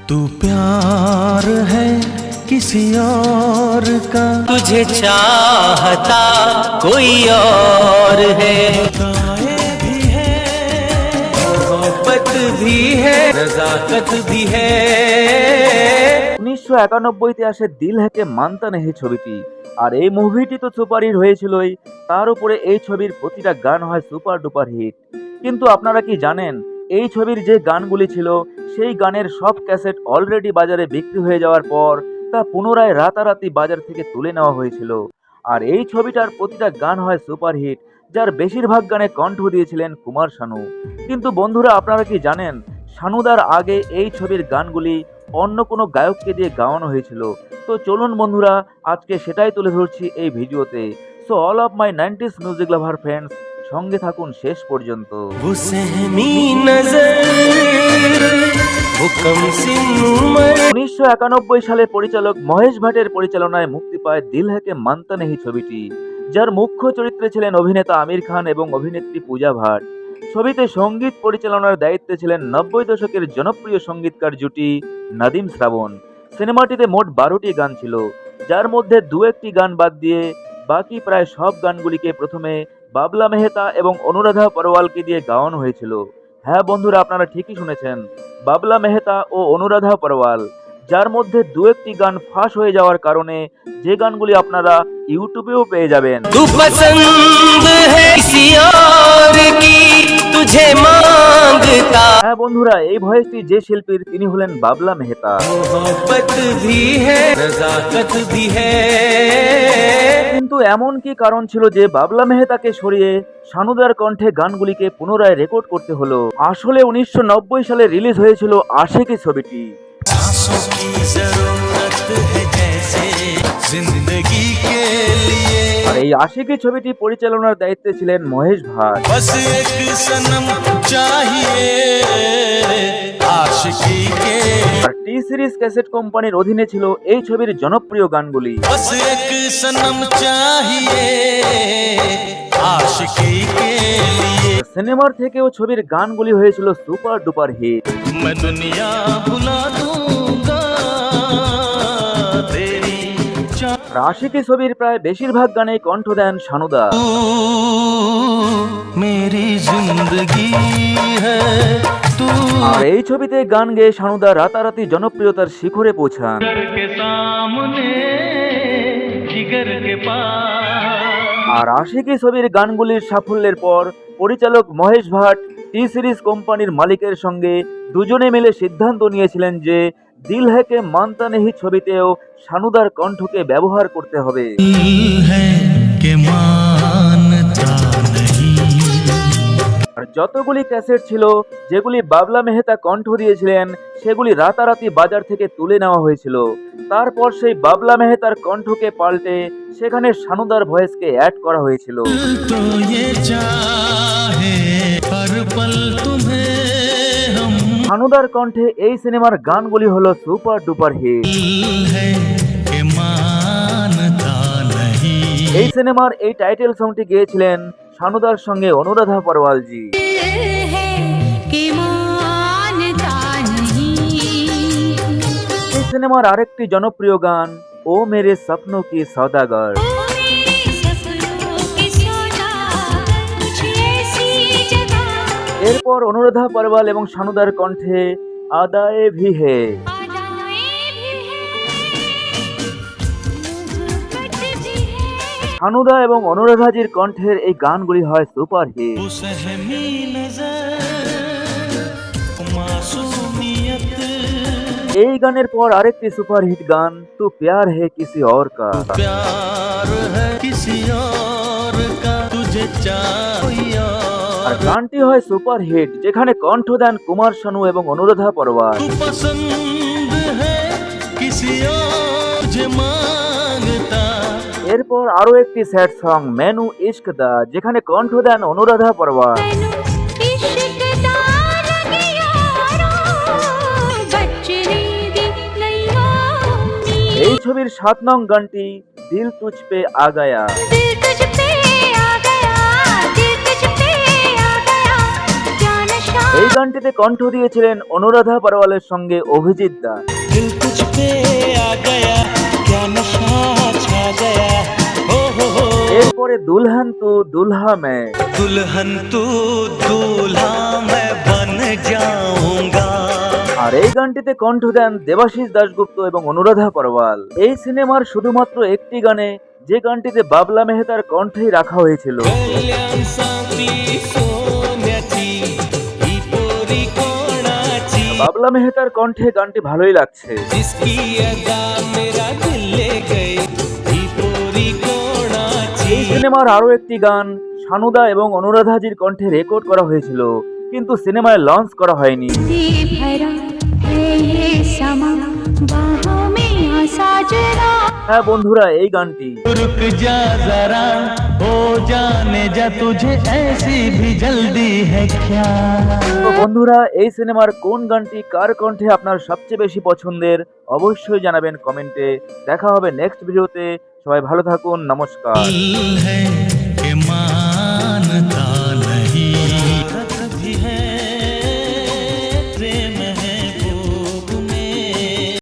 तू प्यार है किसी और का, तुझे चाहता कोई और है, भी है मोहब्बत भी है नजाकत भी है। 1991-তে আসে দিল হ্যাকে মানতা নেহি ছবিটি। আর এই মুভিটি তো সুপারহিট হয়েছিলই, তার উপরে এই ছবির প্রতিটা গান হয় সুপার ডুপার হিট। কিন্তু আপনারা কি জানেন এই ছবির যে গানগুলি ছিল সেই গানের সব ক্যাসেট অলরেডি বাজারে বিক্রি হয়ে যাওয়ার পর তা পুনরায় রাতারাতি বাজার থেকে তুলে নেওয়া হয়েছিল। আর এই ছবিটার প্রতিটা গান হয় সুপারহিট, যার বেশিরভাগ গানে কণ্ঠ দিয়েছিলেন কুমার শানু। কিন্তু বন্ধুরা আপনারা কি জানেন শানুদার আগে এই ছবির গানগুলি অন্য কোনো গায়ককে দিয়ে গাওয়ানো হয়েছিল? তো চলুন বন্ধুরা আজকে সেটাই তুলে ধরছি এই ভিডিওতে। So all of my 90s music lover friends, সঙ্গে থাকুন শেষ পর্যন্ত। वो सहमी नजर वो कम सिन उम्र। 1991 সালে পরিচালক মহেশ ভাটের পরিচালনায় মুক্তি পায় দিল হ্যাকে মানতা নেহি ছবিটি, যার মুখ্য চরিত্রে ছিলেন অভিনেতা আমির খান এবং অভিনেত্রী পূজা ভাট। ছবিতে সঙ্গীত পরিচালনার দায়িত্বে ছিলেন 90 দশকের জনপ্রিয় সঙ্গীতকার জুটি নাদিম শ্রাবণ। সিনেমাটিতে মোট 12টি গান ছিল, যার মধ্যে দু একটি গান বাদ দিয়ে বাকি প্রায় সব গানগুলিকে প্রথমে বাবলা মেহতা এবং অনুরাধা পরওয়ালকে দিয়ে গাওয়ানো হয়েছিল। হ্যাঁ বন্ধুরা আপনারা ঠিকই শুনেছেন, বাবলা মেহতা ও অনুরাধা পরওয়াল, যার মধ্যে দু একটি গান ফাঁস হয়ে যাওয়ার কারণে যে গানগুলি আপনারা ইউটিউবেও পেয়ে যাবেন। तू पसंद है किसी और की तुझे मांगता। হ্যাঁ বন্ধুরা এই ভয়েসটি যে শিল্পীর তিনি হলেন বাবলা মেহতা। मोहब्बत भी है नजाकत भी है। কিন্তু এমন কি কারণ ছিল যে বাবলা মেহতাকে সরিয়ে শানুদার কণ্ঠে গানগুলিকে পুনরায় রেকর্ড করতে হলো? আসলে 1990 সালে রিলিজ হয়েছিল আশিকি ছবিটি। सांसों की जरूरत है जैसे जिंदगी के लिए, আর এই আশিকি ছবিটি পরিচালনার দায়িত্বে ছিলেন মহেশ ভাট। बस एक सनम चाहिए आशिकी के, আর টি সিরিজ ক্যাসেট কোম্পানির অধীনে ছিল এই ছবির জনপ্রিয় গানগুলি। बस एक सनम चाहिए आशिकी के लिए। সিনেমার থেকেও ছবির গানগুলি হয়েছিল সুপার ডুপার হিট। मैं दुनिया भुला दूंगा तेरी আর আশিকি ছবির প্রায় বেশিরভাগ গানে কণ্ঠ দেন শানুদা। मेरी जिंदगी है तू আর এই ছবিতে গান গেয়ে শানুদা রাতারাতি জনপ্রিয়তার শিখরে পৌঁছান। के सामने जिगर के पास। আর আশিকি ছবির গানগুলির সাফল্যের পর পরিচালক মহেশ ভাট টি সিরিজ কোম্পানির মালিকের সঙ্গে দুজনে মিলে সিদ্ধান্ত নিয়েছিলেন যে দিল হ্যাকে মানতা নেহি ছবিতেও শানুদার কণ্ঠকে ব্যবহার করতে হবে। दिल है के मानता नहीं। আর যতগুলি ক্যাসেট ছিল যেগুলি বাবলা মেহতা কণ্ঠ দিয়েছিলেন সেগুলি রাতারাতি বাজার থেকে তুলে নেওয়া হয়েছিল। তারপর সেই বাবলা মেহতার কণ্ঠকে পাল্টে সেখানে শানুদার ভয়েসকে অ্যাড করা হয়েছিল। तो ये चाहे हर पल तुम्हें हम, শানুদার কণ্ঠে এই সিনেমার গানগুলি হলো সুপার ডুপার হিট। दिल है के मानता नहीं। এই সিনেমার এই টাইটেল সংটি গেয়েছিলেন শানুদার সঙ্গে অনুরাধা পরওয়ালজি। এই সিনেমার আরেকটি জনপ্রিয় গান ও মেরে স্বপ্নো কি সওদাগর। এরপর অনুরাধা পরওয়াল এবং শানুদার কণ্ঠে আদায়ে ভি হে। শানুদা এবং অনুরাধাজির কণ্ঠের এই গানগুলি হয় সুপার হিট। वो सहमी नजर मासूमियत, এই গানের পর আরেকটি সুপার হিট গান তু প্যার হে কিসি और का। प्यार है किसी और का तुझे चाहिए। আর গানটি হয় সুপার হিট যেখানে কণ্ঠ দেন কুমার শানু এবং অনুরাধা পরওয়াল। तू पसंद है किसी और जे मांगता, এরপর আরো একটি স্যাড সং মেনু ইশক দা, যেখানে কণ্ঠ দেন অনুরাধা পরওয়াল। এই ছবির 7 নং গানটি দিল তুঝ পে আ গায়া। दिल तुझ पे आ गया, दिल तुझ पे आ गया, क्या नशा এই গানটিতে কণ্ঠ দিয়েছিলেন অনুরাধা পরওয়ালের সঙ্গে অভিজিৎ দা। दिल तुझ पे आ गया क्या नशा छा गया हो এরপরে দুলহান তু দুলহা মে। दुल्हन तू दूल्हा मैं बन जाऊंगा। আর এই গানটিতে কণ্ঠ দেন দেবাশিস দাশগুপ্ত এবং অনুরাধা পরওয়াল। এই সিনেমার শুধুমাত্র একটি গানে, যে গানটিতে বাবলা মেহতার কণ্ঠেই রাখা হয়েছিল। कल्याण सांगली सोन्याची ही पोरी कोणाची বাবলা মেহতার কণ্ঠে গানটি ভালোই লাগছে। जिसकी अदा मेरा दिल ले गई ही पोरी कोणाची। এই সিনেমার আরো একটি গান সানুদা এবং অনুরাধাজির কণ্ঠে রেকর্ড করা হয়েছিল, কিন্তু সিনেমায় লঞ্চ করা হয়নি। भरा है ये समा बाहों में आ साजना। হ্যাঁ বন্ধুরা, এই গানটি रुक जा जरा हो जाने जा तुझे ऐसी भी जल्दी है क्या। তো বন্ধুরা, এই সিনেমার কোন গানটি কার কণ্ঠে আপনার সবচেয়ে বেশি পছন্দের অবশ্যই জানাবেন কমেন্টে। দেখা হবে নেক্সট ভিডিওতে। সবাই ভালো থাকুন, নমস্কার। है कि माँ